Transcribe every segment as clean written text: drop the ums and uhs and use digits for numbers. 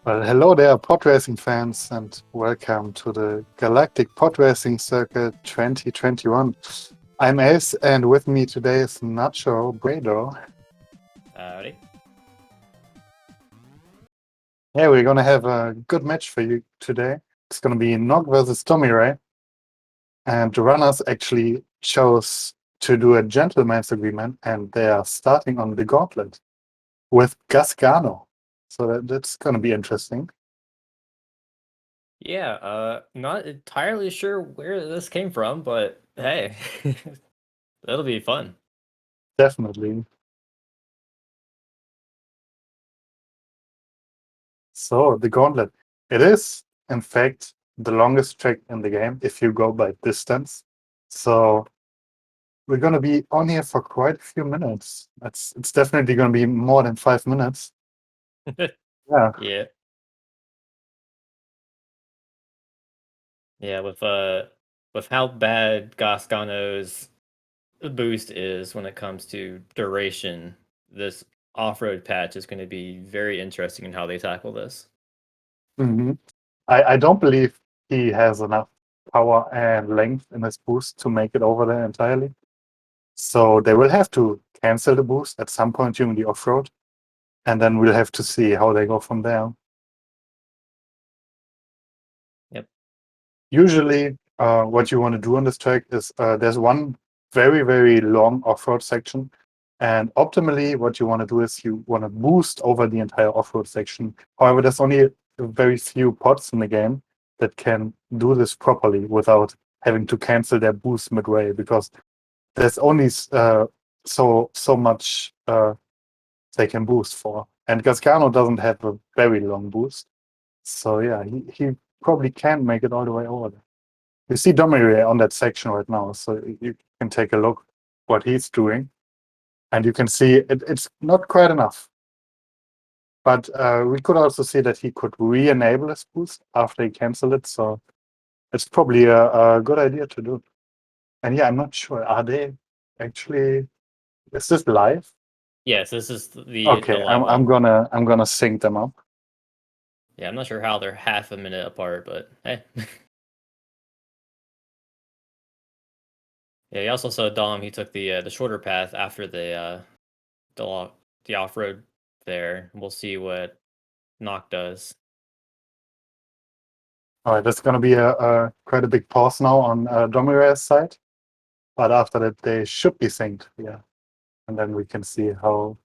Well, hello there, pod racing fans, and welcome to the Galactic Pod Racing Circuit 2021. I'm Ace, and with me today is Nacho Bredo. Howdy. Yeah, we're gonna have a good match for you today. It's gonna be Nog versus Domirae, and the runners actually chose to do a gentleman's agreement, and they are starting on the gauntlet with Gasgano. So that's gonna be interesting. Yeah, not entirely sure where this came from, but hey, that'll be fun. Definitely. So the gauntlet, it is in fact the longest track in the game if you go by distance. So we're gonna be on here for quite a few minutes. It's definitely gonna be more than 5 minutes. Yeah. Yeah. Yeah, with how bad Gascano's boost is when it comes to duration, this off-road patch is going to be very interesting in how they tackle this. hmm I don't believe he has enough power and length in his boost to make it over there entirely. So they will have to cancel the boost at some point during the off-road, and then we'll have to see how they go from there. Yep. Usually, what you want to do on this track is there's one very, very long off-road section. And optimally, what you want to do is you want to boost over the entire off-road section. However, there's only very few pods in the game that can do this properly without having to cancel their boost midway, because there's only so much they can boost for. And Gascano doesn't have a very long boost. So yeah, he probably can't make it all the way over there. You see Domirae on that section right now, so you can take a look what he's doing, and you can see it's not quite enough. But we could also see that he could re-enable his boost after he canceled it, so it's probably a good idea to do. And yeah, I'm not sure. Are they actually? Is this live? Yes, this is the Okay, live I'm one. gonna sync them up. Yeah, I'm not sure how they're half a minute apart, but hey. Yeah, he also saw Dom. He took the shorter path after the the off road there. We'll see what Nock does. All right, there's gonna be a quite a big pause now on Domirae's side, but after that they should be synced. Yeah, and then we can see how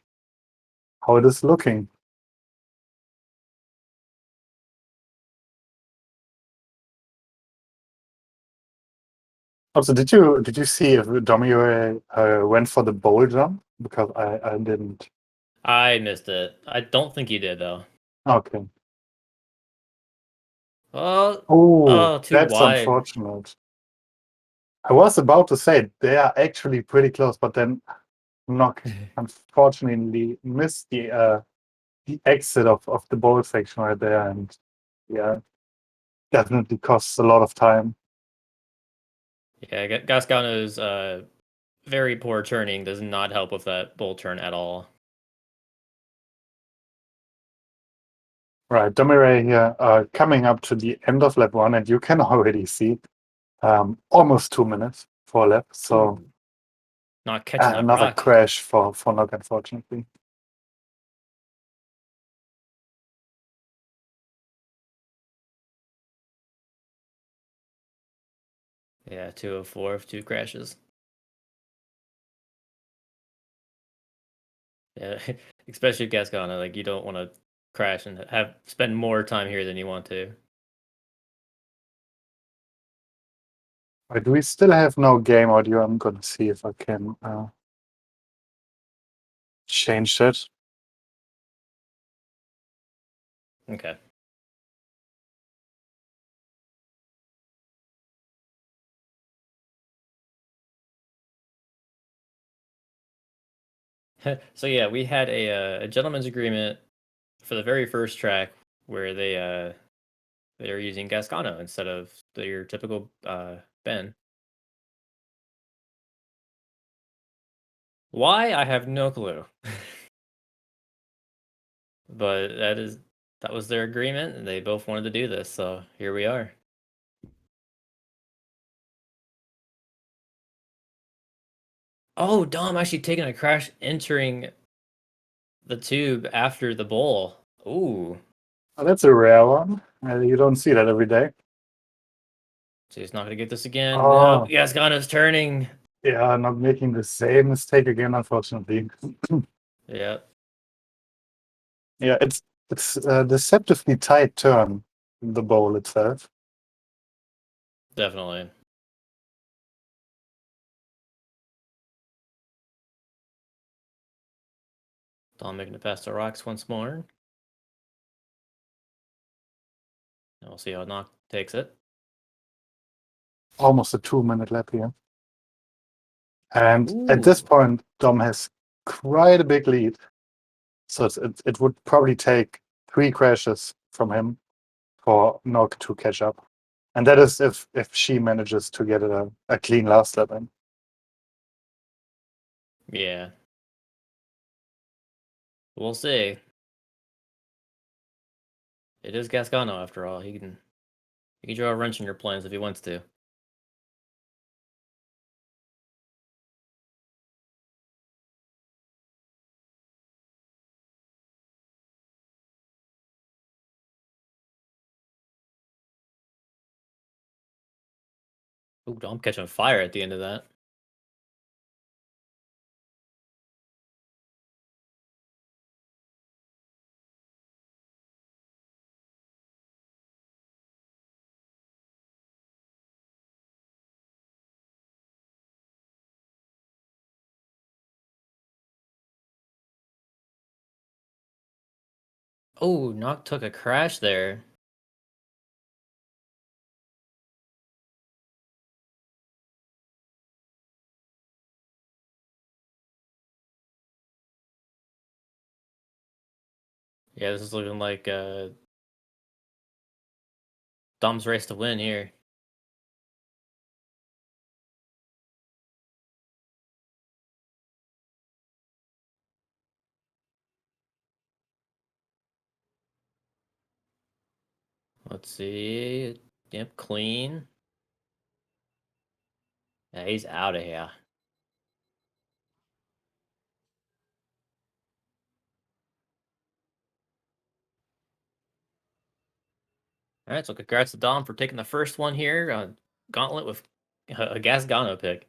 it is looking. Also, did you see if Domirae went for the bowl jump? Because I didn't. I missed it. I don't think he did though. Okay. Oh, Oh, oh, too that's wide. unfortunate. I was about to say they are actually pretty close, but then Nock unfortunately missed the exit of the bowl section right there, and yeah, definitely costs a lot of time. Yeah, Gascano's very poor turning does not help with that bull turn at all. Right, Domirae here coming up to the end of lap one, and you can already see almost 2 minutes for a lap. So Ooh, not catching that another rock. crash for Nock, unfortunately. Yeah, 204 of two crashes. Yeah, especially Gascano. Like you don't want to crash and have spend more time here than you want to. Right, we still have no game audio. I'm gonna see if I can change that. Okay. So yeah, we had a gentleman's agreement for the very first track where they're using Gascano instead of your typical Ben. Why? I have no clue. But that is that was their agreement, and they both wanted to do this, so here we are. Oh, Dom actually taking a crash entering the tube after the bowl. Ooh. Oh, that's a rare one. You don't see that every day. So he's not going to get this again. Oh, No, Gasgano's turning. yeah, not making the same mistake again, unfortunately. Yeah, Yeah, it's a deceptively tight turn, the bowl itself. definitely. Dom making it past the rocks once more. And we'll see how Knock takes it. Almost a 2-minute lap here. And at this Ooh. point, Dom has quite a big lead. So it would probably take 3 crashes from him for Nog to catch up. And that is if she manages to get a clean last lap in. Yeah. We'll see. It is Gasgano after all. He can draw a wrench in your plans if he wants to. Ooh, Dom catching fire at the end of that. Oh, Knock took a crash there. Yeah, this is looking like Dom's race to win here. Let's see. Yep, clean. Yeah, he's out of here. All right, so congrats to Dom for taking the first one here on Gauntlet with a Gasgano pick.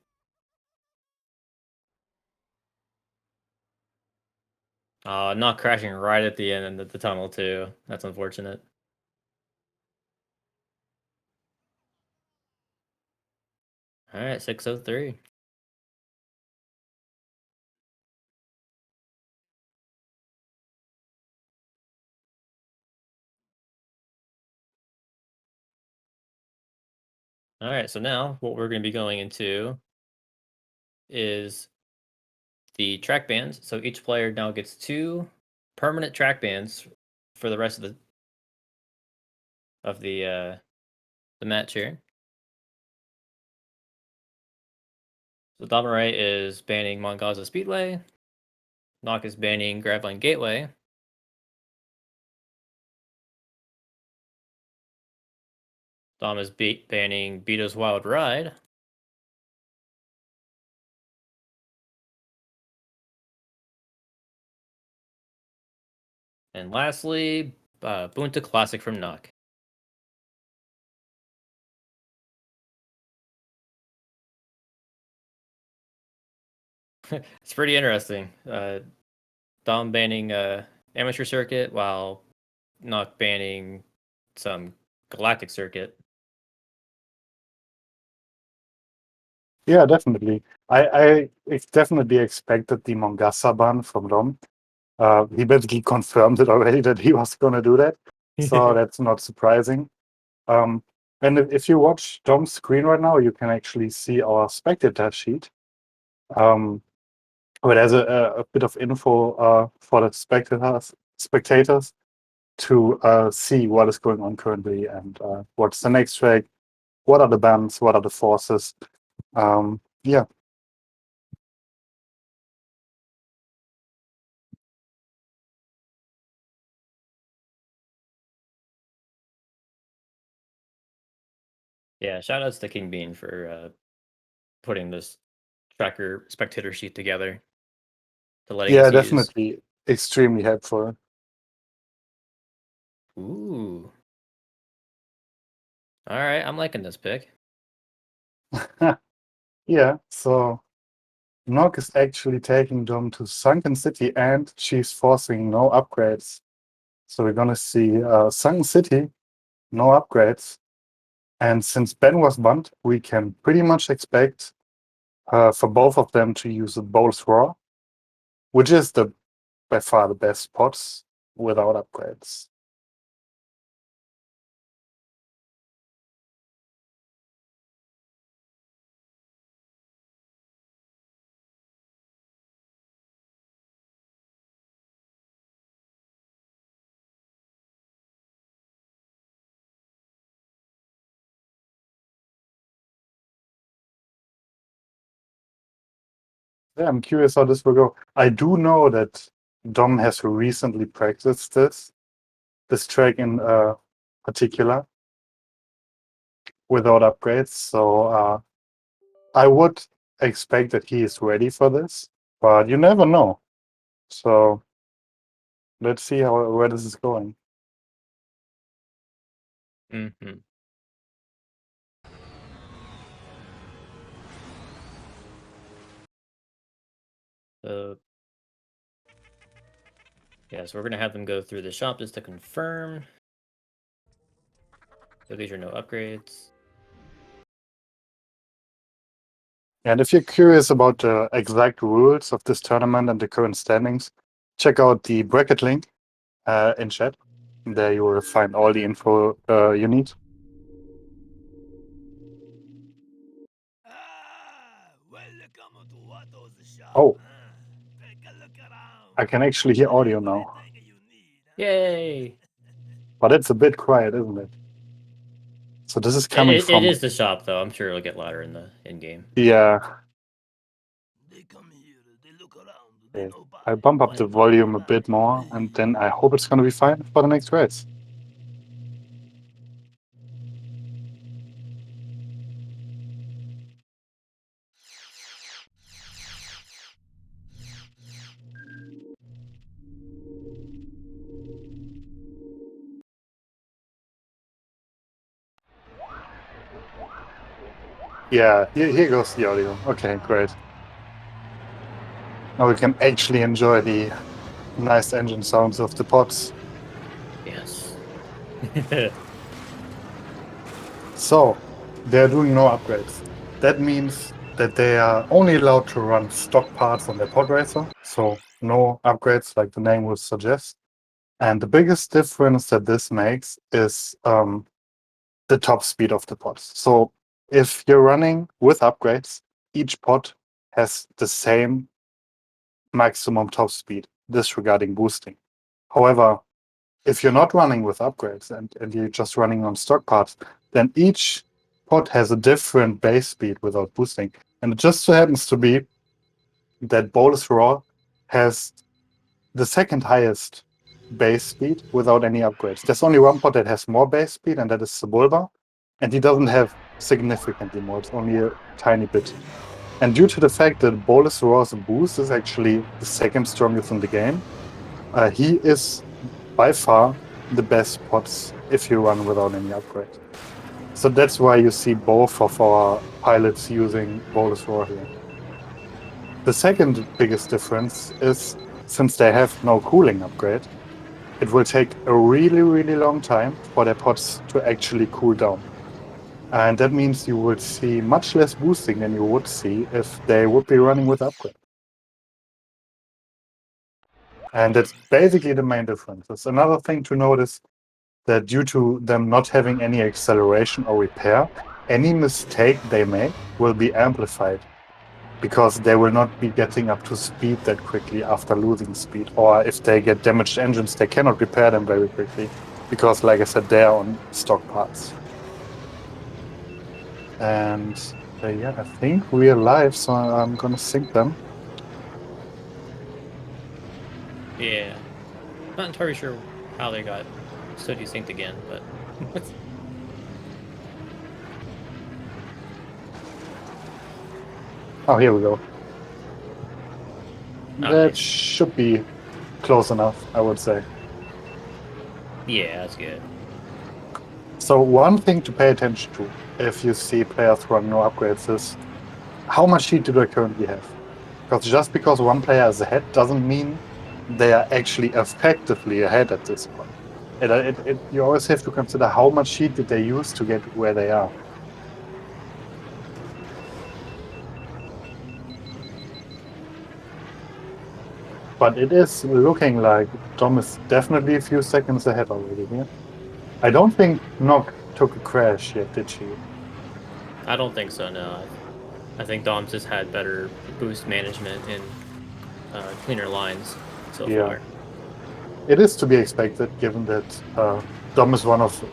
Not crashing right at the end of the tunnel too. That's unfortunate. All right, 603. All right, so now what we're going to be going into is the track bands. So each player now gets 2 permanent track bands for the rest of the match here. So Domirae is banning Mongaza Speedway. Nock is banning Graveline Gateway. Dom is banning Beto's Wild Ride. And lastly, Bunta Classic from Nock. It's pretty interesting. Dom banning Amateur Circuit while Nock banning some Galactic Circuit. Yeah, definitely. I definitely expected the Mongasa ban from Dom. He basically confirmed it already that he was going to do that. So that's not surprising. And if you watch Dom's screen right now, you can actually see our spectator sheet. Where there's a bit of info for the spectators to see what is going on currently and what's the next track, what are the bands, what are the forces. Yeah. Yeah, shout outs to King Bean for putting this tracker spectator sheet together to letting Yeah, us use. definitely extremely helpful. Ooh. All right, I'm liking this pick. Yeah, so Nog is actually taking Dom to Sunken City and she's forcing no upgrades. So we're gonna see Sunken City, no upgrades. And since Ben was banned, we can pretty much expect for both of them to use a Bowl's Roar, which is the by far the best pots without upgrades. Yeah, I'm curious how this will go. I do know that Dom has recently practiced this track in particular without upgrades. So I would expect that he is ready for this, but you never know. So let's see where this is going. Mm-hmm. Yeah, so we're gonna have them go through the shop just to confirm. So these are no upgrades. And if you're curious about the exact rules of this tournament and the current standings, check out the bracket link in chat. There you will find all the info you need. Oh, I can actually hear audio now, Yay! but it's a bit quiet, isn't it? So this is coming It from, is the shop though. I'm sure it'll get louder in the in game. yeah. Okay. I bump up the volume a bit more, and then I hope it's going to be fine for the next race. Yeah, here goes the audio. Okay, great. Now we can actually enjoy the nice engine sounds of the pods. Yes. So they're doing no upgrades. That means that they are only allowed to run stock parts on their pod racer. So no upgrades like the name would suggest. And the biggest difference that this makes is the top speed of the pods. So if you're running with upgrades, each pod has the same maximum top speed, disregarding boosting. However, if you're not running with upgrades and you're just running on stock parts, then each pod has a different base speed without boosting. And it just so happens to be that Bolus Raw has the second highest base speed without any upgrades. There's only one pod that has more base speed, and that is Sebulba. And he doesn't have significantly more, it's only a tiny bit. And due to the fact that Bolus Raw's boost is actually the second strongest in the game, he is by far the best pots if you run without any upgrade. So that's why you see both of our pilots using Bolus Roar here. The second biggest difference is since they have no cooling upgrade, it will take a really, really long time for their pots to actually cool down. And that means you would see much less boosting than you would see if they would be running with upgrade. And that's basically the main difference. There's another thing to notice that due to them not having any acceleration or repair, any mistake they make will be amplified because they will not be getting up to speed that quickly after losing speed. Or if they get damaged engines, they cannot repair them very quickly because, like I said, they are on stock parts. And yeah, I think we are live, so I'm gonna sync them. Yeah. Not entirely sure how they got so desynced again, but Oh, here we go. Oh, That nice. should be close enough, I would say. Yeah, that's good. So one thing to pay attention to if you see players run no upgrades is how much heat do they currently have? Because just because one player is ahead doesn't mean they are actually effectively ahead at this point. You always have to consider how much heat did they use to get where they are. But it is looking like Dom is definitely a few seconds ahead already here. I don't think Nock took a crash yet, did she? I don't think so. No, I think Dom's just had better boost management and cleaner lines so Yeah. far. It is to be expected, given that Dom is one of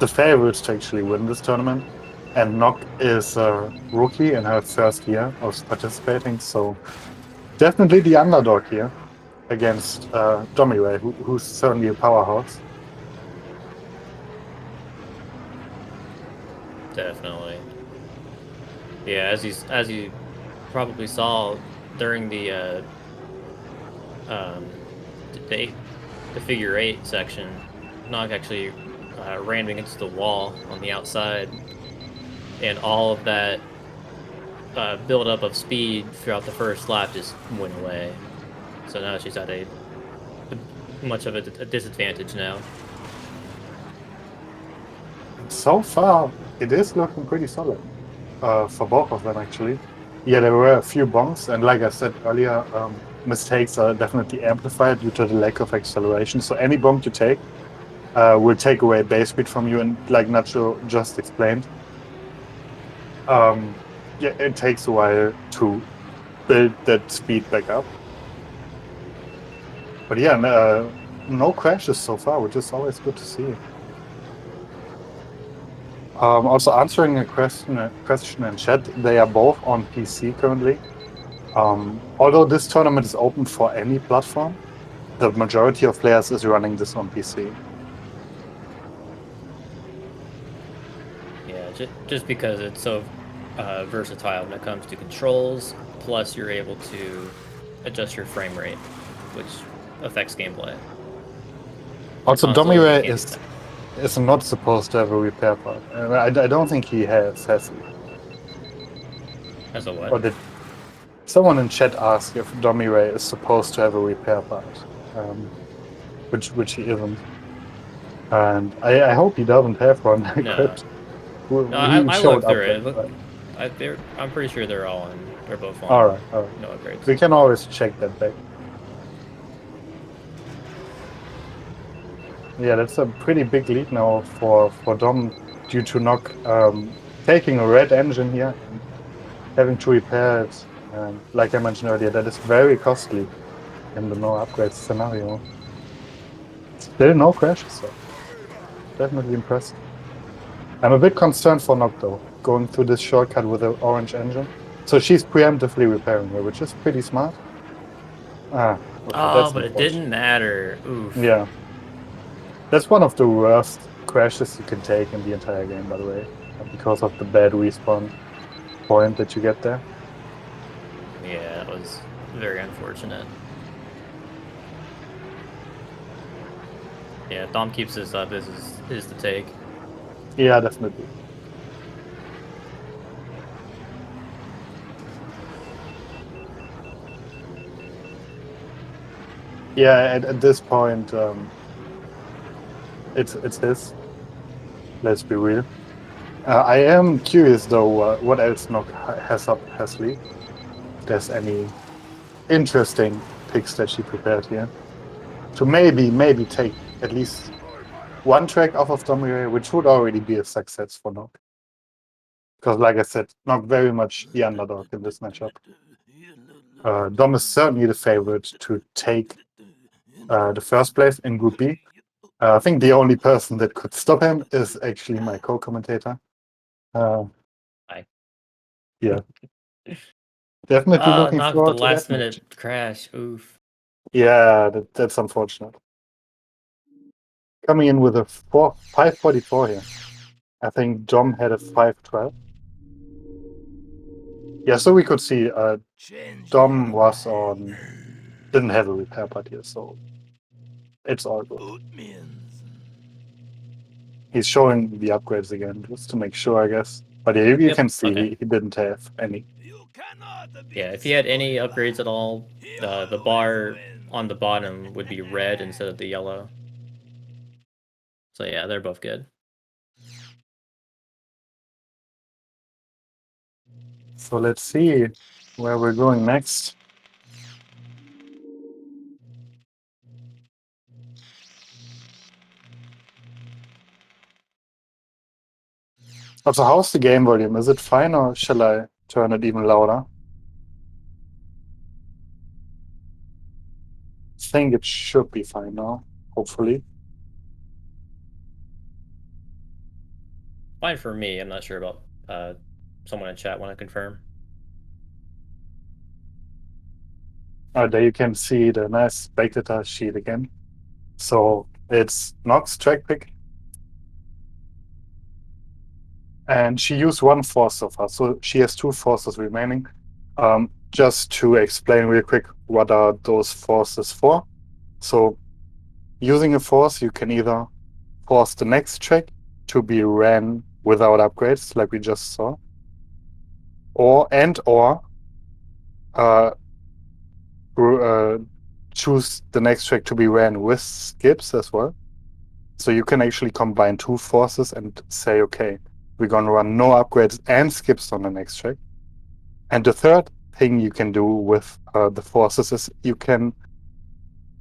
the favorites to actually win this tournament, and Nock is a rookie in her first year of participating, so definitely the underdog here against Domirae, who's certainly a powerhouse. Definitely. Yeah, as you probably saw during um the the figure eight section, Nog actually ran against the wall on the outside, and all of that buildup of speed throughout the first lap just went away. So now she's at a much of a disadvantage now. So far, it is looking pretty solid for both of them, actually. Yeah, there were a few bonks, and like I said earlier, mistakes are definitely amplified due to the lack of acceleration. So any bonk you take will take away base speed from you, and like Nacho just explained, um, yeah, it takes a while to build that speed back up. But yeah, no crashes so far, which is always good to see. Also answering a question in chat, they are both on PC currently. Although this tournament is open for any platform, the majority of players is running this on PC. Yeah, just because it's so versatile when it comes to controls, plus you're able to adjust your frame rate, which affects gameplay. On Also, console, you Domirae can't do that. is not supposed to have a repair part. I don't think he has he? As a Or what? did someone in chat ask if Domirae is supposed to have a repair part? Which he isn't. And I hope he doesn't have one. No, no. He I showed looked through upgrades, it. Look, but I'm pretty sure they're all on. They're both all on. right, all right. No upgrades. We can always check that back. Yeah, that's a pretty big lead now for Dom due to Nock taking a red engine here and having to repair it. And like I mentioned earlier, that is very costly in the no upgrades scenario. Still no crashes, so definitely impressive. I'm a bit concerned for Nock though, going through this shortcut with the orange engine. So she's preemptively repairing her, which is pretty smart. Ah, okay, Oh, that's but it unfortunate. didn't matter. Oof. Yeah, that's one of the worst crashes you can take in the entire game, by the way, because of the bad respawn point that you get there. Yeah, that was very unfortunate. Yeah, if Dom keeps this up, this is his to take. Yeah, definitely. Yeah, at this point, it's his. Let's be real. I am curious though, what else Nock has up her sleeve. If there's any interesting picks that she prepared here to maybe take at least one track off of Domirae, which would already be a success for Nock. Because, like I said, Nock very much the underdog in this matchup. Dom is certainly the favorite to take the first place in Group B. I think the only person that could stop him is actually my co-commentator. Uh, Bye. yeah, definitely looking Not with the forward to that last match. minute crash. Oof. Yeah, that's unfortunate. Coming in with a 544 here. I think Dom had a 512. Yeah, so we could see Dom was on, didn't have a repair part here, so it's all good. He's showing the upgrades again, just to make sure, I guess. But yeah, you can see okay. he didn't have any. Yeah, if he had any upgrades at all, the bar on the bottom would be red instead of the yellow. So yeah, they're both good. So let's see where we're going next. Also, how's the game volume? Is it fine, or shall I turn it even louder? I think it should be fine now, hopefully. Fine for me. I'm not sure about someone in chat want to confirm. There you can see the nice bake data sheet again. So it's Nox track pick. And she used one force so far, so she has 2 forces remaining. Just to explain real quick, what are those forces for? So using a force, you can either force the next track to be ran without upgrades, like we just saw, or choose the next track to be ran with skips as well. So you can actually combine 2 forces and say, okay, we're going to run no upgrades and skips on the next track. And the third thing you can do with the forces is you can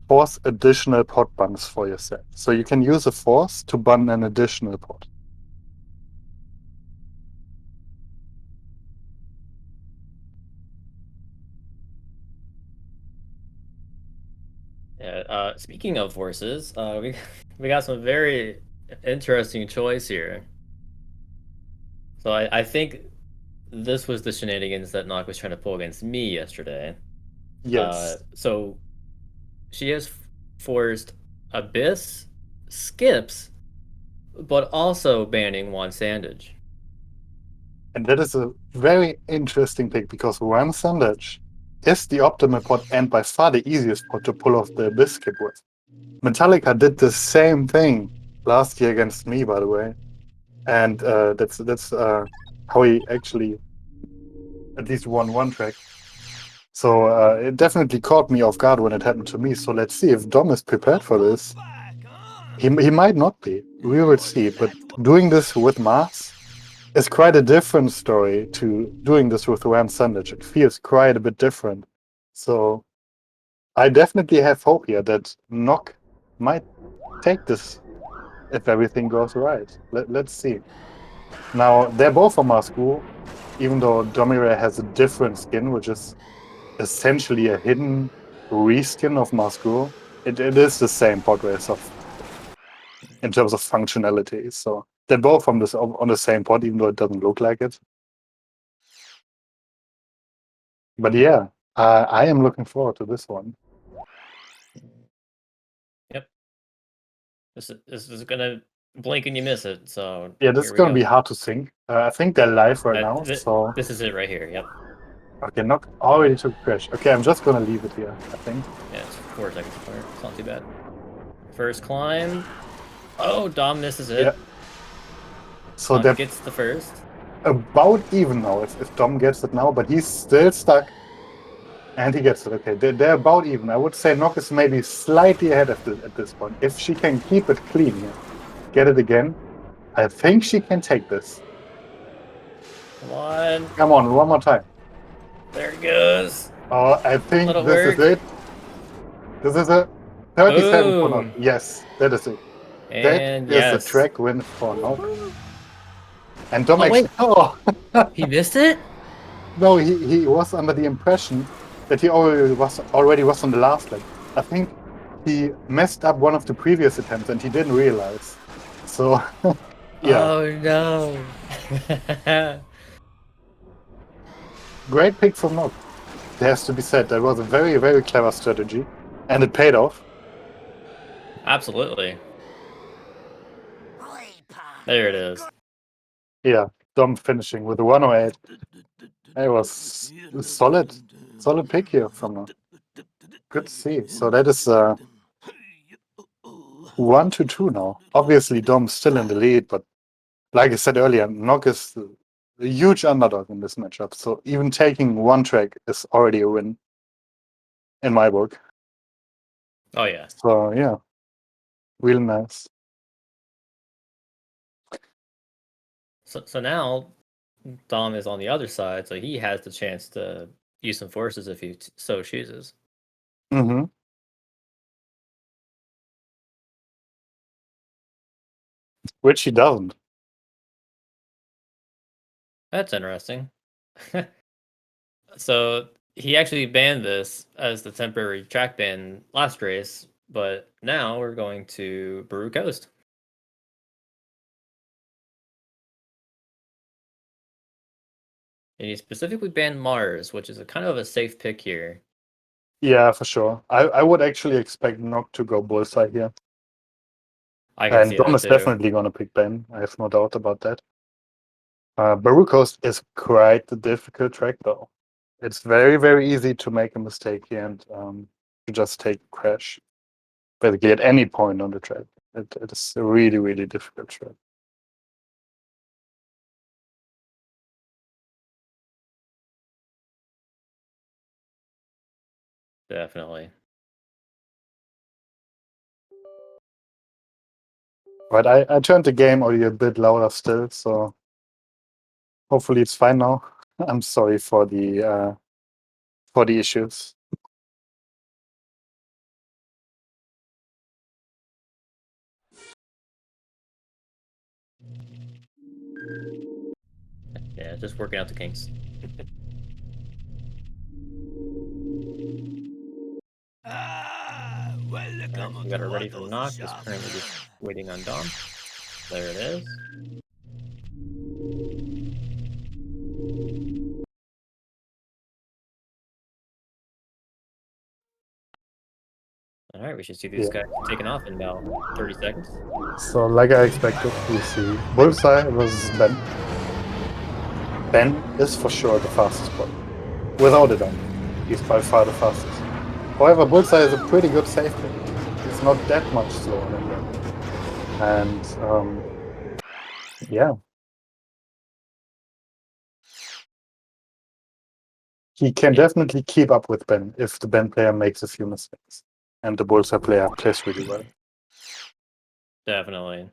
force additional pot buns for yourself. So you can use a force to bun an additional pot. Yeah. Speaking of forces, we got some very interesting choice here. So I think this was the shenanigans that Nock was trying to pull against me yesterday. Yes. So she has forced Abyss, Skips, but also banning one Sandage. And that is a very interesting pick, because one sandwich is the optimal pot and by far the easiest pot to pull off the Abyss skip with. Metallica did the same thing last year against me, by the way. And that's how he actually at least won one track. So it definitely caught me off guard when it happened to me. So let's see if Dom is prepared for this. He might not be. We will see. But doing this with Mars is quite a different story to doing this with Ram Sandwich. It feels quite a bit different. So I definitely have hope here that Nock might take this if everything goes right. Let's see. Now, they're both from our school, even though Domirae has a different skin, which is essentially a hidden reskin of Masgul. It is the same pod race in terms of functionality. So they're both on the same pod, even though it doesn't look like it. But yeah, I am looking forward to this one. Yep. This is gonna blink and you miss it. So Yeah, this is going to be hard to sync. I think they're live right now. So this is it right here. Yep. okay, Nock already took a crash. Okay, I'm just going to leave it here, I think. Yeah, it's 4 seconds apart. It's not too bad. First climb. Oh, Dom misses it. Yeah. So Dom gets the first. About even now if Dom gets it now, but he's still stuck. And he gets it. Okay, they're about even. I would say Nock is maybe slightly ahead at this point. If she can keep it clean here, get it again, I think she can take this. Come on. Come on, one more time. There it goes. Oh, I think this is it. This is a 37 for Nock. Yes, that is it. And that is a track win for Nock. And Dom wait. Oh, he missed it? No, he was under the impression that he already was on the last leg. I think he messed up one of the previous attempts and he didn't realize. So, yeah. Oh no. Great pick from Nock. It has to be said. That was a very, very clever strategy. And it paid off. Absolutely. There it is. Yeah, Dom finishing with a 108. It was a solid pick here from her. Good to see. So that is 1-2 now. Obviously, Dom's still in the lead, but like I said earlier, Nock is a huge underdog in this matchup. So even taking one track is already a win in my book. Oh yeah. So yeah, real nice. So now Dom is on the other side, so he has the chance to use some forces if he so chooses. Mm-hmm. Which he doesn't. That's interesting. So he actually banned this as the temporary track ban last race, but now we're going to Baru Coast. And he specifically banned Mars, which is a kind of a safe pick here. Yeah, for sure. I would actually expect Nock to go bullseye here. I can And see Dom that is too. definitely going to pick Ben. I have no doubt about that. Baru Coast is quite a difficult track, though. It's very, very easy to make a mistake here and to just take a crash. Basically, at any point on the track. It is a really, really difficult track. Definitely. But I turned the game audio a bit louder still, so hopefully it's fine now. I'm sorry for the issues. Yeah, just working out the kinks. Alright, we got her ready for knock, just currently just waiting on Dom. There it is. Alright, we should see these guys taking off in about 30 seconds. So, like I expected, we see Bullseye versus Ben. Ben is for sure the fastest player. Without a doubt. He's by far the fastest. However, Bullseye is a pretty good safe pick. He's not that much slower than Ben. And yeah. He can definitely keep up with Ben if the Ben player makes a few mistakes. And the Bullseye player plays really well. Definitely.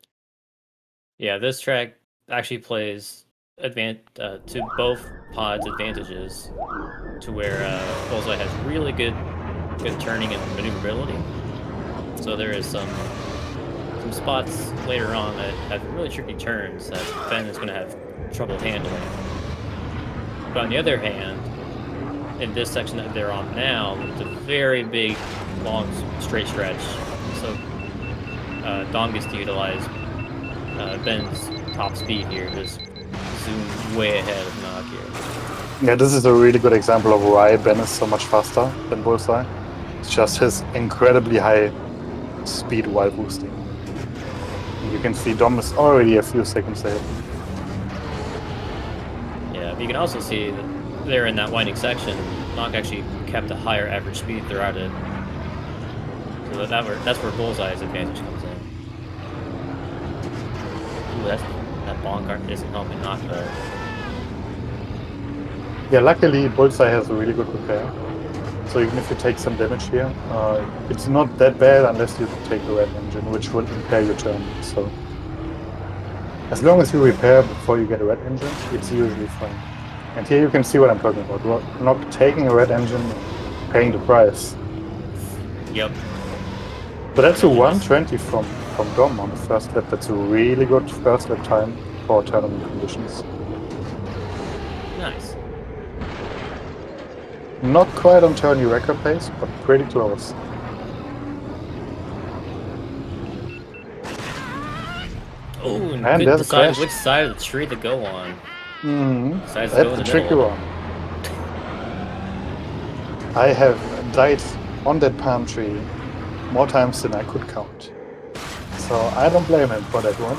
Yeah, this track actually plays to both pods' advantages, to where Bullseye has really good turning and maneuverability. So there is some spots later on that have really tricky turns that Ben is going to have trouble handling. But on the other hand, in this section that they're on now, it's a very big, long, straight stretch. So Dom gets to utilize Ben's top speed here, just zoom way ahead of Nog here. Yeah, this is a really good example of why Ben is so much faster than Bullseye. It's just his incredibly high speed while boosting. And you can see Dom is already a few seconds ahead. Yeah, but you can also see that there in that winding section, Nog actually kept a higher average speed throughout it. So that's where Bullseye's advantage comes in. Ooh, that bonk art isn't helping Nog though. Yeah, luckily Bullseye has a really good repair. So even if you take some damage here, it's not that bad unless you take the red engine, which will impair your turn. So as long as you repair before you get a red engine, it's usually fine. And here you can see what I'm talking about. We're not taking a red engine, paying the price. Yep. But that's a 120 from Dom on the first lap. That's a really good first lap time for tournament conditions. Nice. Not quite on tourney record pace, but pretty close. Oh, And good there's a decide crash. which side of the tree to go on. That's a tricky one. I have died on that palm tree more times than I could count. So I don't blame him for that one.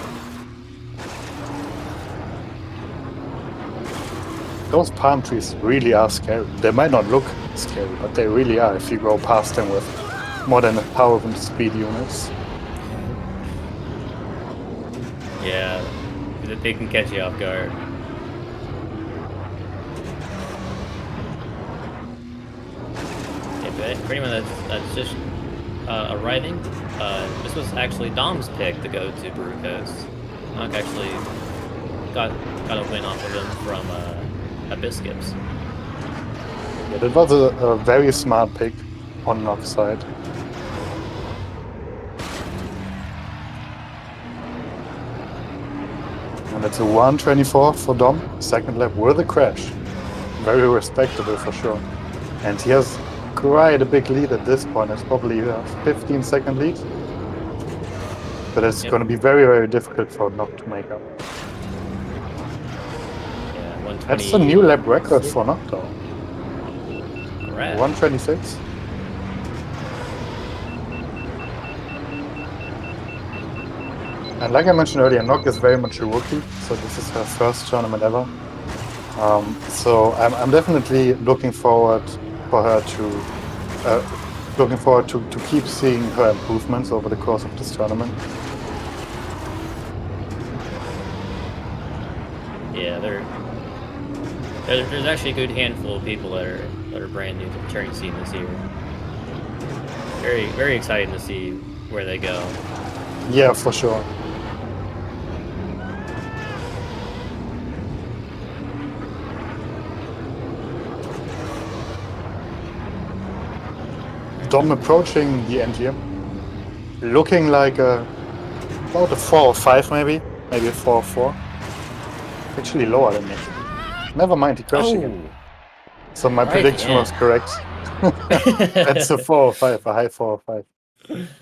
Those palm trees really are scary. They might not look scary, but they really are if you go past them with more than 1,000 speed units. Yeah, they can catch you off guard. Okay, but for anyone that's just arriving, this was actually Dom's pick to go to Brew Coast. Knock actually got a win off of him from Biscuits. Yeah, that was a very smart pick on Nock's side. And it's a 1:24 for Dom, second lap with a crash. Very respectable for sure. And he has quite a big lead at this point. It's probably a 15-second lead. But it's going to be very, very difficult for Nock to make up. Yeah, 120. That's a new lap record for Nock though. Right. 1:26. And like I mentioned earlier, Nock is very much a rookie, so this is her first tournament ever. So I'm definitely looking forward for her to keep seeing her improvements over the course of this tournament. Yeah, there's actually a good handful of people that are brand new to the turning scene this year. Very, very exciting to see where they go. Yeah, for sure. Dom approaching the end here. Looking like about a 4 or 5 maybe a 4 or 4. Actually lower than me. Never mind, he crashed again. So my prediction was correct. That's a 4 or 5, a high 4 or 5.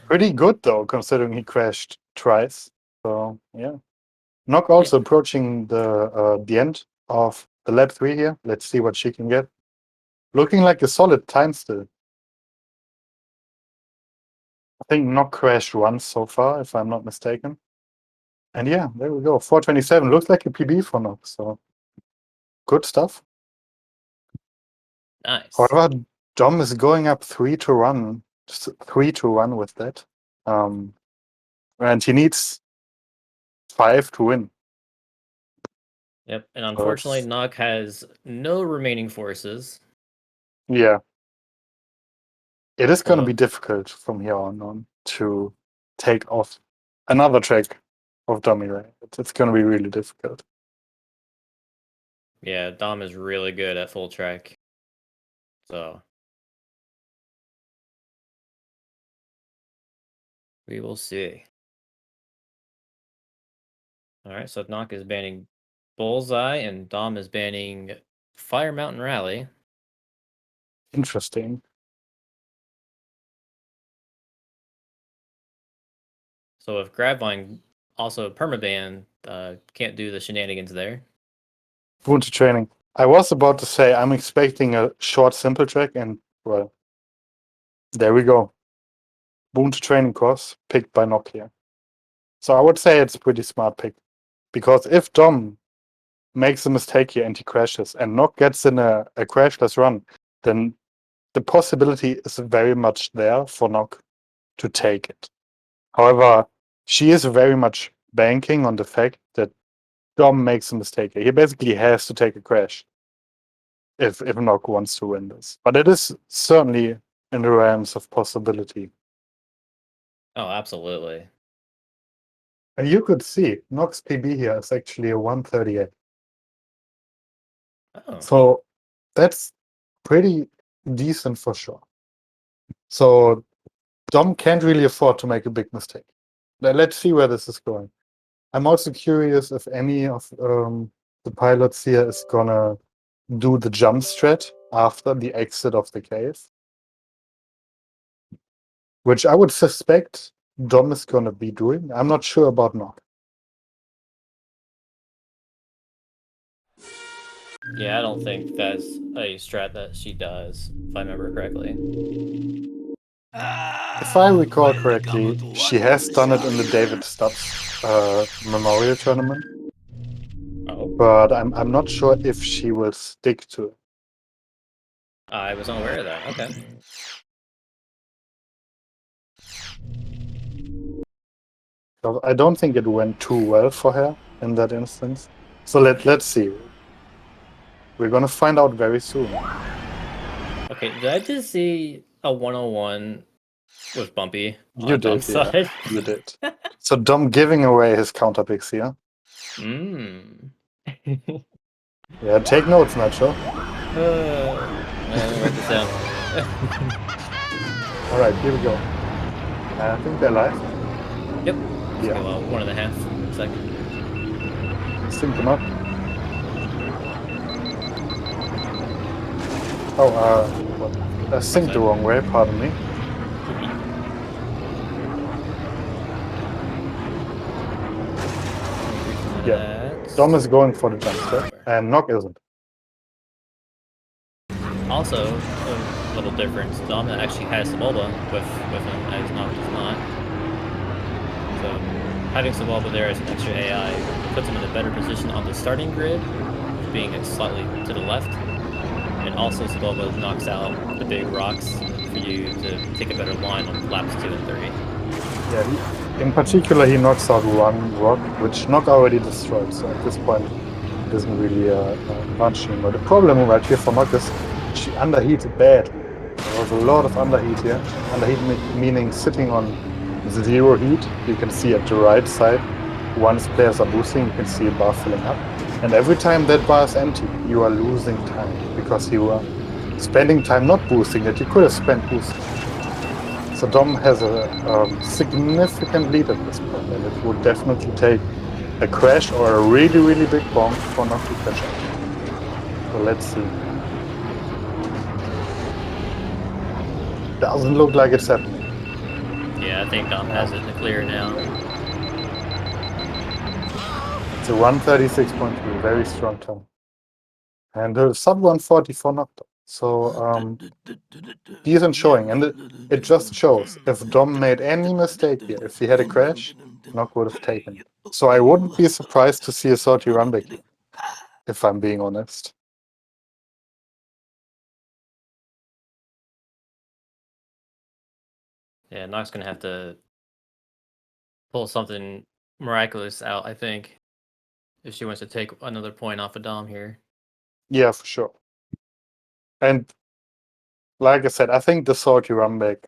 Pretty good though, considering he crashed twice. So yeah. Nock also approaching the end of the lap 3 here. Let's see what she can get. Looking like a solid time still. I think Nock crashed once so far, if I'm not mistaken. And yeah, there we go. 4:27 looks like a PB for Nock, so good stuff. Nice. However, Dom is going up 3-1, 3-1 with that, and he needs 5 to win. Yep, and unfortunately, Nock has no remaining forces. Yeah, it is going to be difficult from here on to take off another track of Domirae. It's going to be really difficult. Yeah, Dom is really good at full track. So we will see. All right, so Nock is banning Bullseye and Dom is banning Fire Mountain Rally. Interesting. So if Grabvine also permaban, can't do the shenanigans there. Boon to training. I was about to say I'm expecting a short simple track, and well, there we go. Boon to training course picked by Nock here. So I would say it's a pretty smart pick, because if Dom makes a mistake here and he crashes, and Nock gets in a crashless run, then the possibility is very much there for Nock to take it. However, she is very much banking on the fact that Dom makes a mistake here. He basically has to take a crash if Nock wants to win this. But it is certainly in the realms of possibility. Oh, absolutely. And you could see Nock's PB here is actually a 1:38. Oh. So that's pretty decent for sure. So Dom can't really afford to make a big mistake. Let's see where this is going. I'm also curious if any of the pilots here is gonna do the jump strat after the exit of the cave, which I would suspect Dom is gonna be doing. I'm not sure about Nock. Yeah, I don't think that's a strat that she does, if I remember correctly. If I recall correctly, she has done it in the David Stubbs Memorial Tournament. Oh. but I'm not sure if she will stick to it. I was unaware of that. Okay. I don't think it went too well for her in that instance. So let's see. We're gonna find out very soon. Okay, did I just see a 101 with Bumpy You on did, Dom's yeah. side? You did. So Dom giving away his counter picks here. Mmm. Yeah, take notes, Nacho. Let me write this down. All right, here we go. I think they're live. Yep. Yeah. So, 1.5 second. Sync them up. Oh, what? I synced the wrong way, pardon me. Yeah. Dom is going for the jump step, and Nock isn't. Also, a little difference. Dom actually has Sebulba with him, as Nock does not. So having Sebulba there as an extra AI puts him in a better position on the starting grid, being slightly to the left. And also Sebulba knocks out the big rocks for you to take a better line on laps 2 and 3. Yeah, in particular, he knocks out one rock, which Nock already destroyed. So at this point, it isn't really much anymore. The problem right here for Nock is she underheated badly. There was a lot of underheat here. Underheat meaning sitting on 0 heat. You can see at the right side, once players are boosting, you can see a bar filling up. And every time that bar is empty, you are losing time because you are spending time not boosting that you could have spent boosting. So Dom has a significant lead at this point, and it would definitely take a crash or a really, really big bonk for not to catch up. So let's see. Doesn't look like it's happening. Yeah, I think Dom has it in the clear now. It's a 136.3, very strong time. And a sub 140 for knockdown. So decent showing, and it just shows if Dom made any mistake here, if he had a crash, Nock would have taken it. So I wouldn't be surprised to see a salty run back here, if I'm being honest. Yeah, Nock's gonna have to pull something miraculous out, I think, if she wants to take another point off of Dom here. Yeah, for sure. And like I said, I think the salty run back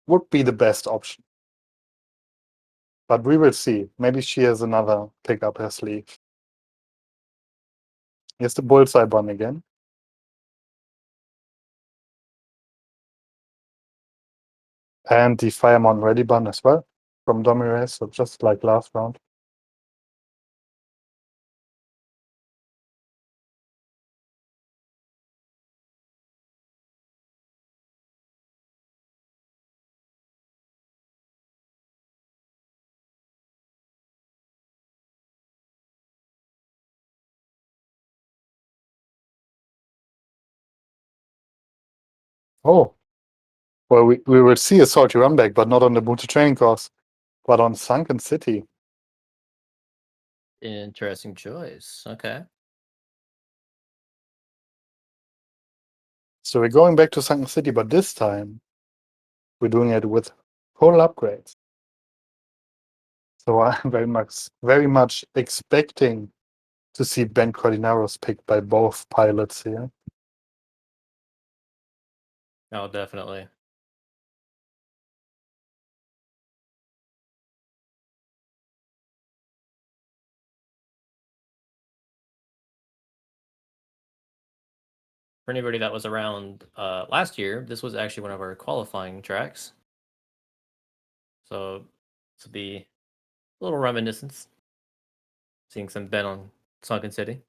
would be the best option. But we will see. Maybe she has another pick up her sleeve. Here's the bullseye bun again. And the Fireman ready bun as well from Domirae, so just like last round. Oh, well, we will see a salty run back, but not on the Booty training course, but on Sunken City. Interesting choice. Okay. So we're going back to Sunken City, but this time we're doing it with full upgrades. So I'm very much expecting to see Ben Cordinaros picked by both pilots here. Oh, definitely. For anybody that was around last year, this was actually one of our qualifying tracks. So this will be a little reminiscence. Seeing some Ben on Sunken City.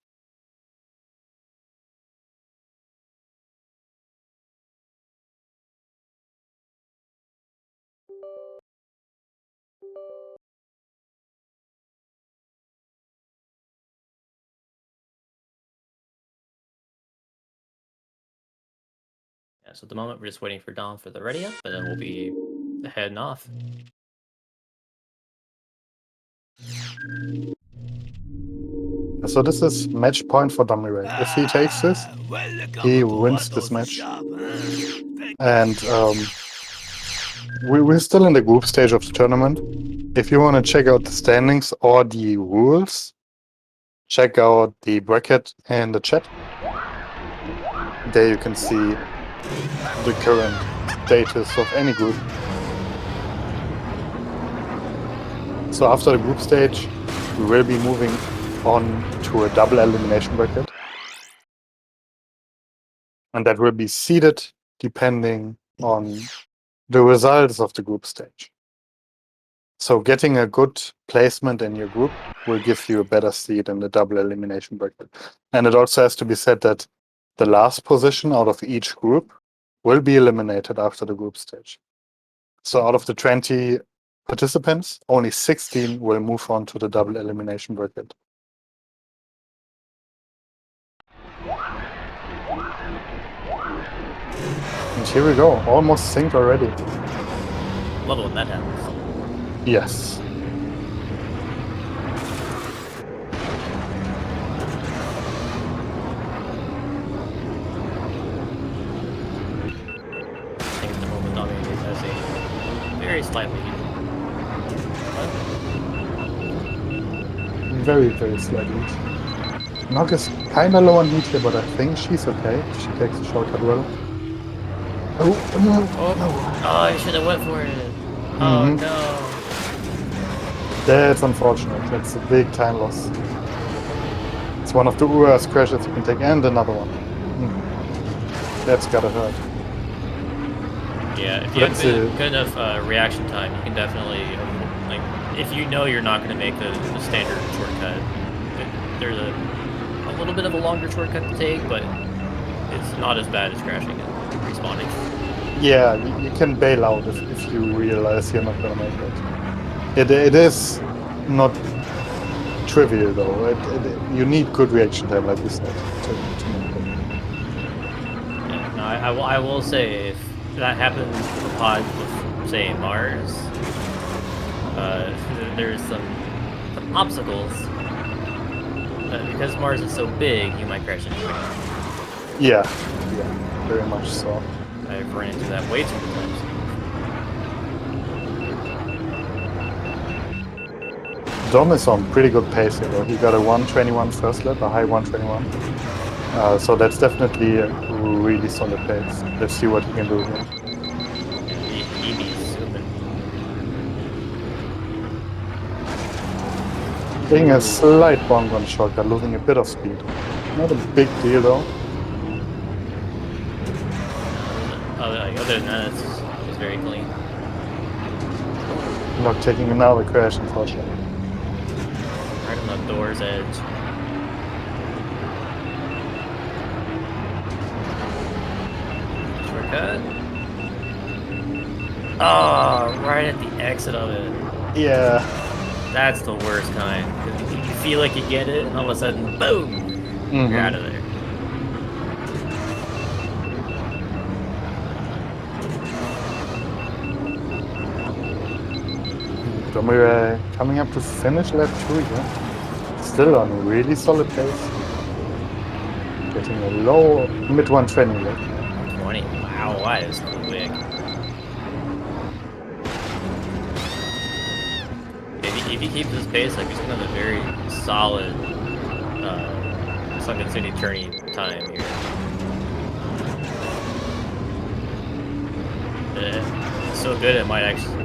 Yeah, so at the moment we're just waiting for Dom for the ready up, and then we'll be heading off. So this is match point for Domirae. If he takes this, he wins this match. And we're still in the group stage of the tournament. If you want to check out the standings or the rules, check out the bracket in the chat. There you can see the current status of any group. So after the group stage, we will be moving on to a double elimination bracket. And that will be seeded depending on the results of the group stage. So getting a good placement in your group will give you a better seed in the double elimination bracket. And it also has to be said that the last position out of each group will be eliminated after the group stage. So out of the 20 participants, only 16 will move on to the double elimination bracket. And here we go, almost synced already. Love it when that happens. Yes. I think at the moment Domirae has a very slight lead. Very, very slight lead. Nog is kinda low on heat here, but I think she's okay. She takes the shortcut well. Oh, no. Oh, I should have went for it. Oh no. That's unfortunate. That's a big time loss. It's one of the worst crashes you can take, and another one. That's gotta hurt. Yeah, if you have good enough reaction time, you can definitely, like, if you know you're not going to make the standard shortcut, there's a little bit of a longer shortcut to take, but it's not as bad as crashing and respawning. Yeah, you can bail out if you realize you're not going to make it. It is not trivial though. You need good reaction time, like you said, to make it. Yeah, no, I will say, if that happens with the pod with, say, Mars, there's some obstacles. Because Mars is so big, you might crash into it. Yeah, very much so. I've run into that way too many times. Dom is on pretty good pace here though. He got a 121 first lap, a high 121. So that's definitely a really solid pace. Let's see what he can do here. Taking a slight bonk on shortcut, losing a bit of speed. Not a big deal though. Other than that, it was very clean. Not taking another crash, unfortunately. Right on the door's edge. Shortcut. Oh, right at the exit of it. Yeah. That's the worst kind. You feel like you get it, and all of a sudden, boom! You're out of there. Domirae coming up to finish lap 2 here. Still on a really solid pace. Getting a low mid 120 lap. 20. Wow, that is quick. If he keeps his pace, like, he's gonna have a very solid Sunken City journey time here. It's so good it might actually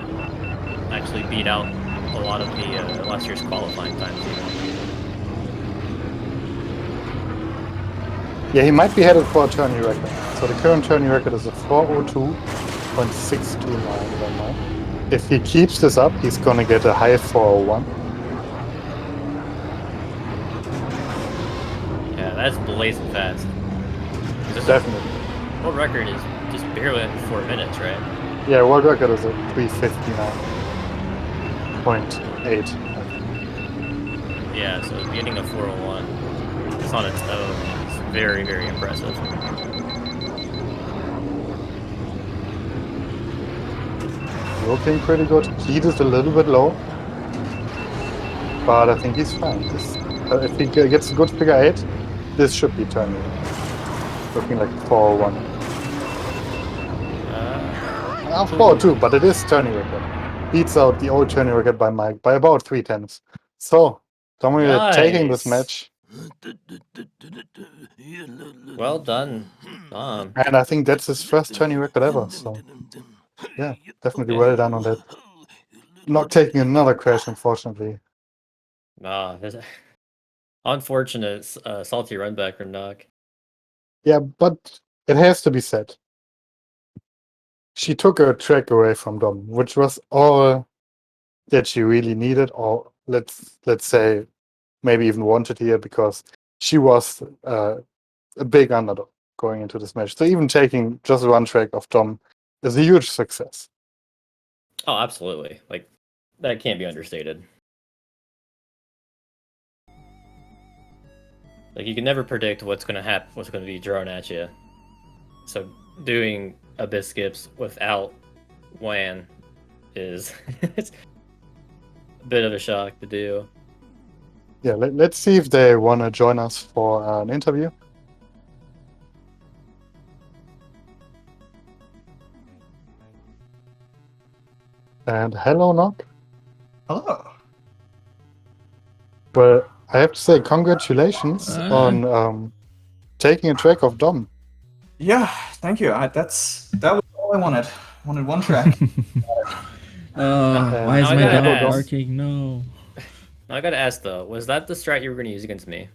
beat out a lot of the last year's qualifying times. Yeah, he might be headed for a tourney record. So the current tourney record is a 402.629 right now. If he keeps this up, he's gonna get a high 401. Yeah, that's blazing fast. Definitely. World record is just barely under 4 minutes, right? Yeah, world record is a 359.8. Yeah, so getting a 401, it's on its own. It's very, very impressive. Looking pretty good. Heat is a little bit low, but I think he's fine. If he gets a good figure 8, this should be turn record. Looking like 4-1. 4-2, but it is turning record. Beats out the old turning record by Mike by about 3/10. So, Domirae taking this match. Well done, Dom. And I think that's his first turning record ever. So, yeah, definitely well done on that. Not taking another crash, unfortunately. There's unfortunate salty run back from Knock. Yeah, but it has to be said. She took a track away from Dom, which was all that she really needed, or let's say maybe even wanted here, because she was a big underdog going into this match. So even taking just one track of Dom is a huge success. Oh, absolutely. Like, that can't be understated. Like, you can never predict what's going to happen, what's going to be thrown at you. So doing Abyss skips without WAN is it's a bit of a shock to do. Yeah, let's see if they want to join us for an interview. And hello, Knock. Hello. Well, I have to say congratulations on taking a track of Dom. Yeah, thank you. That was all I wanted. I wanted one track. Why is I my gotta dog ask. barking? No. I gotta ask though, was that the strat you were gonna use against me?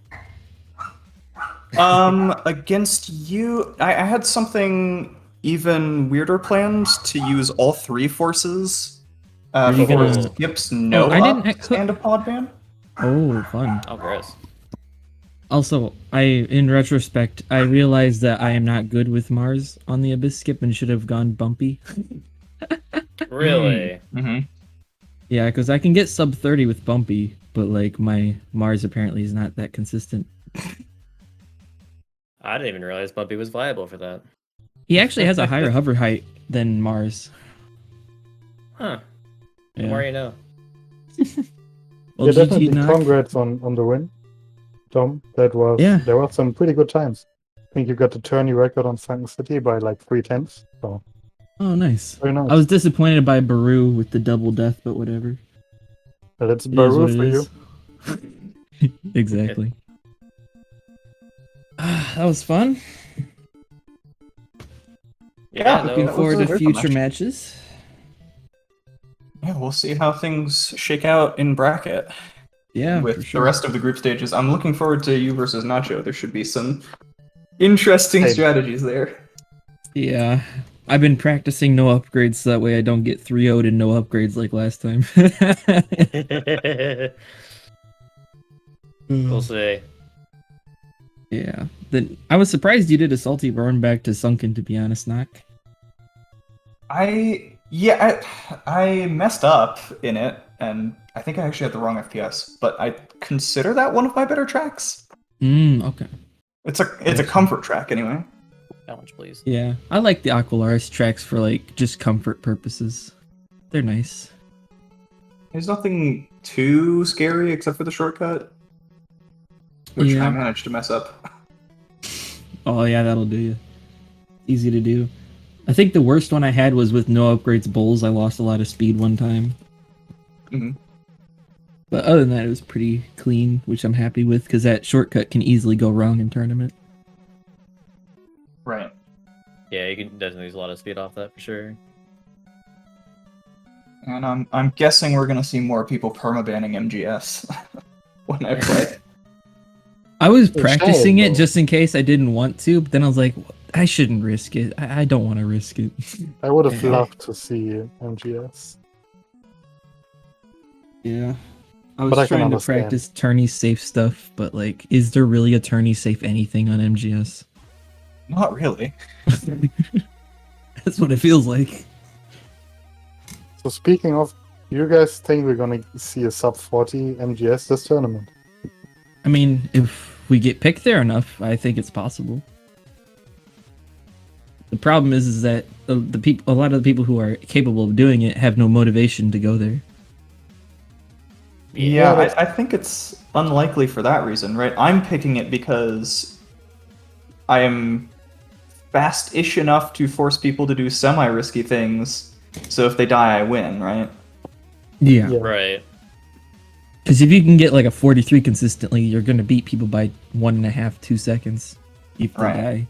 Against you, I had something even weirder planned to use all 3 forces you for gonna- skips no I up didn't- and a pod ban. Oh, fun. Oh, gross. Also, in retrospect, I realized that I am not good with Mars on the Abyss skip and should have gone bumpy. Really? Mm-hmm. Yeah, because I can get sub 30 with bumpy, but like my Mars apparently is not that consistent. I didn't even realize Bumpy was viable for that. He actually has a higher hover height than Mars. Huh. The Yeah. more you know. Well, Yeah, GG definitely Knock. congrats on the win, Tom. There were some pretty good times. I think you got the tourney record on Sunken City by like 3/10. So Oh, nice. very nice. I was disappointed by Baru with the double death, but whatever. But it's It is Baru what it for you. is. Exactly. That was fun. Yeah, Looking no, forward really to good future match. matches. Yeah, we'll see how things shake out in bracket Yeah, with for the sure. rest of the group stages. I'm looking forward to you versus Nacho. There should be some interesting Hey. strategies there. Yeah. I've been practicing no upgrades so that way I don't get 3-0'd and no upgrades like last time. we'll see. Yeah. Then I was surprised you did a salty burn back to Sunken, to be honest, Knock. I messed up in it, and I think I actually had the wrong FPS, but I consider that one of my better tracks. Okay. It's a comfort track anyway. Challenge, please. Yeah. I like the Aqualaris tracks for like just comfort purposes. They're nice. There's nothing too scary except for the shortcut, which Yeah. I managed to mess up. Oh yeah, that'll do you. Easy to do. I think the worst one I had was with no upgrades bulls. I lost a lot of speed one time. Mhm. But other than that, it was pretty clean, which I'm happy with, because that shortcut can easily go wrong in tournament. Right. Yeah, you can definitely use a lot of speed off that for sure. And I'm guessing we're gonna see more people permabanning MGS when I play. I was It's a practicing shame, it though. just in case I didn't want to, but then I was like, I shouldn't risk it. I don't want to risk it. I would have Yeah. loved to see MGS. Yeah. I was But I can trying to understand. practice tourney safe stuff, but like, is there really a tourney safe anything on MGS? Not really. That's what it feels like. So speaking of, you guys think we're gonna see a sub 40 MGS this tournament? I mean, if we get picked there enough, I think it's possible. The problem is that the people, a lot of the people who are capable of doing it, have no motivation to go there. Yeah, that's- I think it's unlikely for that reason, right? I'm picking it because I am fast-ish enough to force people to do semi-risky things, so if they die, I win, right? Yeah. Yeah. Right. Because if you can get like a 43 consistently, you're going to beat people by 1.5, 2 seconds if they Right. die.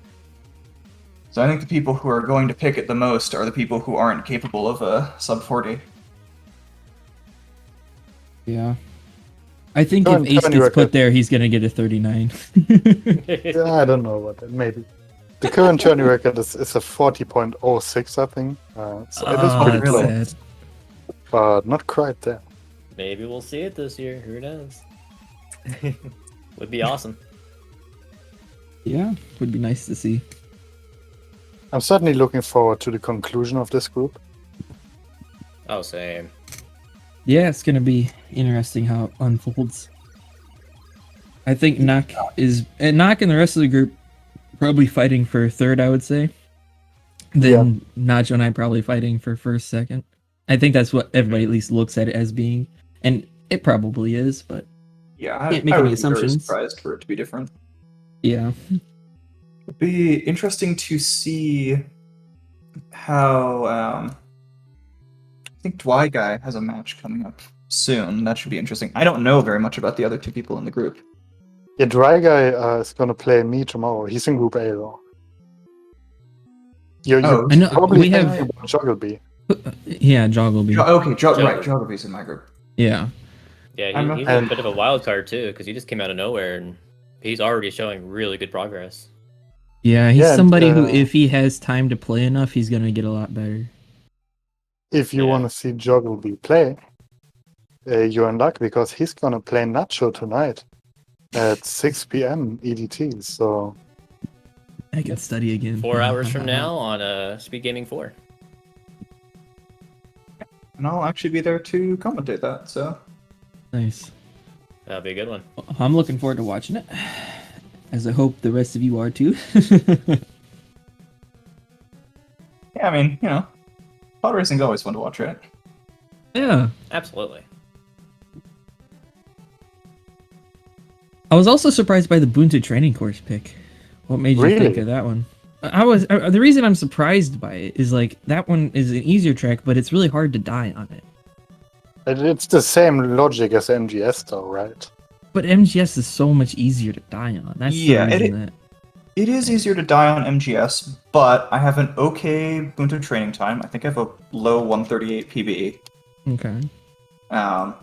So I think the people who are going to pick it the most are the people who aren't capable of a sub 40. Yeah. I think Current if Ace record. gets put there, he's going to get a 39. Yeah, I don't know about that. Maybe. The current tourney record is a 40.06, I think. So it is Oh, pretty that's close, sad. but not quite there. Maybe we'll see it this year. Who knows? Would be awesome. Yeah, would be nice to see. I'm certainly looking forward to the conclusion of this group. Oh, same. Yeah, it's going to be interesting how it unfolds. I think Knock and the rest of the group probably fighting for third, I would say. Then Nacho and I probably fighting for first, second. I think that's what everybody at least looks at it as being. And it probably is, but Yeah, Can't make I any would be very assumptions. surprised for it to be different. yeah. It'd be interesting to see how. I think Dwy Guy has a match coming up soon. That should be interesting. I don't know very much about the other two people in the group. Yeah, Dry Guy is going to play me tomorrow. He's in Group A, though. You Oh, I know probably we have thinking about Joggleby. yeah, Joggleby. Okay, right. Geography. Geography's in my group. Yeah. Yeah, I'm he's a- a bit of a wild card too, because he just came out of nowhere and he's already showing really good progress. Yeah, he's Yeah, and, somebody who if he has time to play enough, he's going to get a lot better. If you Yeah. want to see Joggleby play, you're in luck because he's going to play Nacho tonight at 6 p.m. EDT. So I can study again. 4 hours from now on SpeedGaming 4. And I'll actually be there to commentate that, so. Nice. That'll be a good one. I'm looking forward to watching it, as I hope the rest of you are too. Yeah, I mean, pod racing's always fun to watch, right? Yeah. Absolutely. I was also surprised by the Buntu training course pick. What made you think Really? of that one? The reason I'm surprised by it is like that one is an easier track, but it's really hard to die on it. it's the same logic as MGS, though, right? But MGS is so much easier to die on. That's Yeah, the reason that. It is easier to die on MGS, but I have an okay Ubuntu training time. I think I have a low 138 PB. Okay.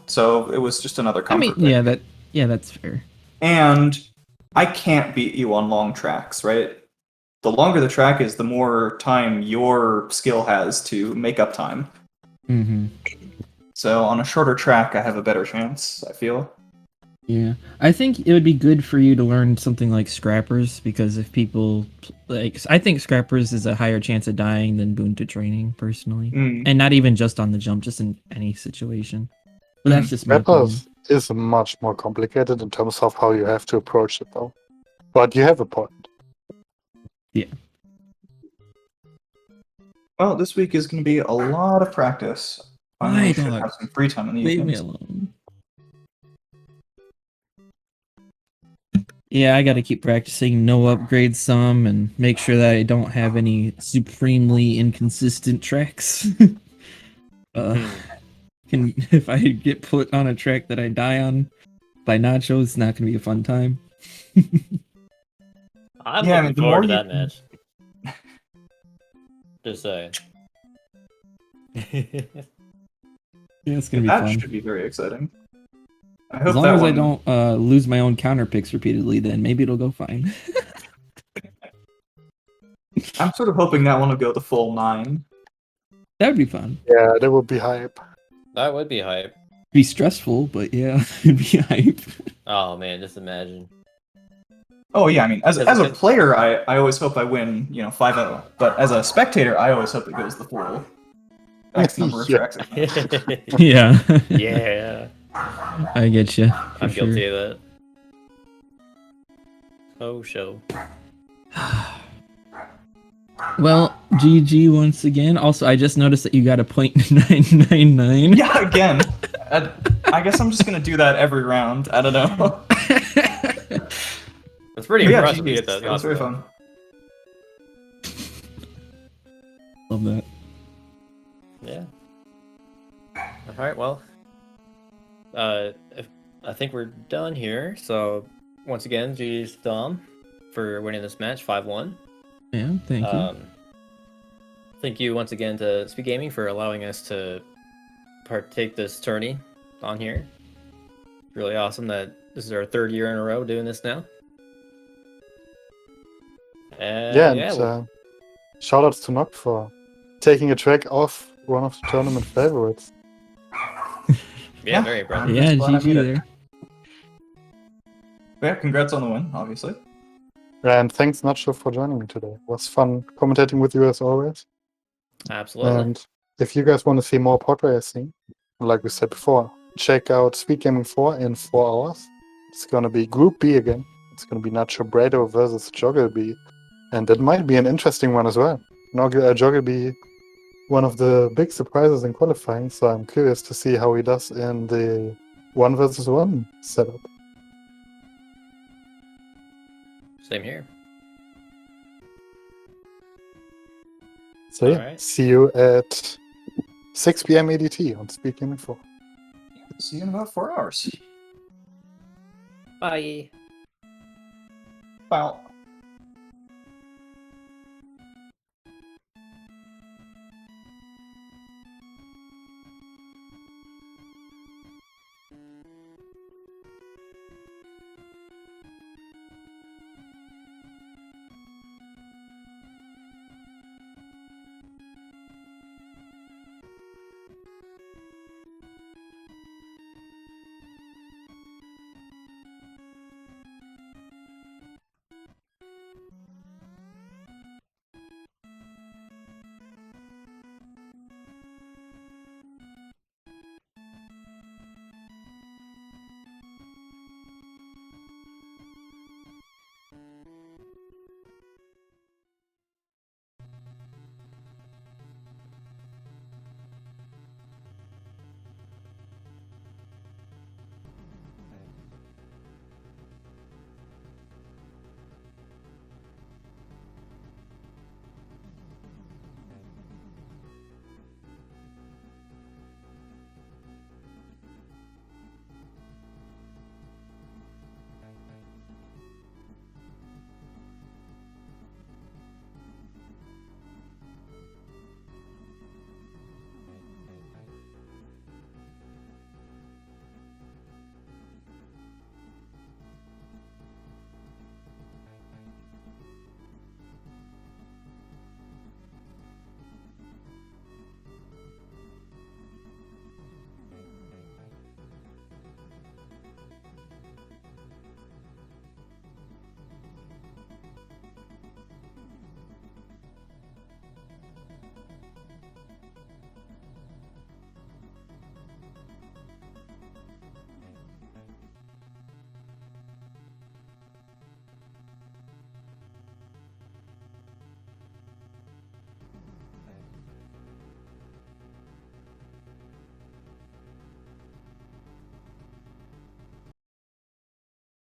So it was just another I comfort mean, thing. that's fair. And I can't beat you on long tracks, right? The longer the track is, the more time your skill has to make up time. Mm-hmm. So on a shorter track, I have a better chance, I feel. Yeah, I think it would be good for you to learn something like Scrappers because if people I think Scrappers is a higher chance of dying than Buntu training personally, and not even just on the jump, just in any situation. But that's just my opinion. Rappers is much more complicated in terms of how you have to approach it, though. But you have a point. Well, this week is going to be a lot of practice. Why, I should dog? have some free time in the Leave me evenings. alone. Yeah, I got to keep practicing no upgrade some and make sure that I don't have any supremely inconsistent tracks. If I get put on a track that I die on by Nacho, it's not going to be a fun time. I'm Yeah, I looking mean, the forward more to you- that match. Just saying. Yeah, it's going to be That fun. should be very exciting. I As hope long that as I one... don't lose my own counter picks repeatedly, then maybe it'll go fine. I'm sort of hoping that one will go the full 9. That would be fun. Yeah, that would be hype. That would be hype. Be stressful, but yeah, it'd be hype. Oh man, just imagine. Oh yeah, I mean, as Because a it's- player, I always hope I win, 5-0. But as a spectator, I always hope it goes the full X number of Yeah. tracks. Yeah. Yeah, I get you. I'm guilty of that. Oh, show. Well, GG once again. Also, I just noticed that you got a .999. Yeah, again. I guess I'm just gonna do that every round. I don't know. It's pretty Yeah, impressive to GG's. get that. That was very fun. Love that. Yeah. All right. Well, I think we're done here. So once again, GG's Dom for winning this match 5-1. Yeah, thank you. Thank you once again to SpeedGaming for allowing us to partake this tourney on here. Really awesome that this is our 3rd year in a row doing this now. And shout outs to Nock for taking a track off one of the tournament favorites. Yeah, very impressive. I'm Yeah, just glad I GG made it. there. Yeah, congrats on the win, obviously. And thanks, Nacho, for joining me today. It was fun commentating with you as always. Absolutely. And if you guys want to see more pod racing, like we said before, check out SpeedGaming 4 in 4 hours. It's going to be Group B again. It's going to be Nacho Bredo versus Joggleby. And that might be an interesting one as well. Joggleby, one of the big surprises in qualifying, so I'm curious to see how he does in the 1 versus 1 setup. Same here. So yeah, Alright. see you at 6 p.m. EDT on SpeedGaming 4. See you in about 4 hours. Bye. Bye.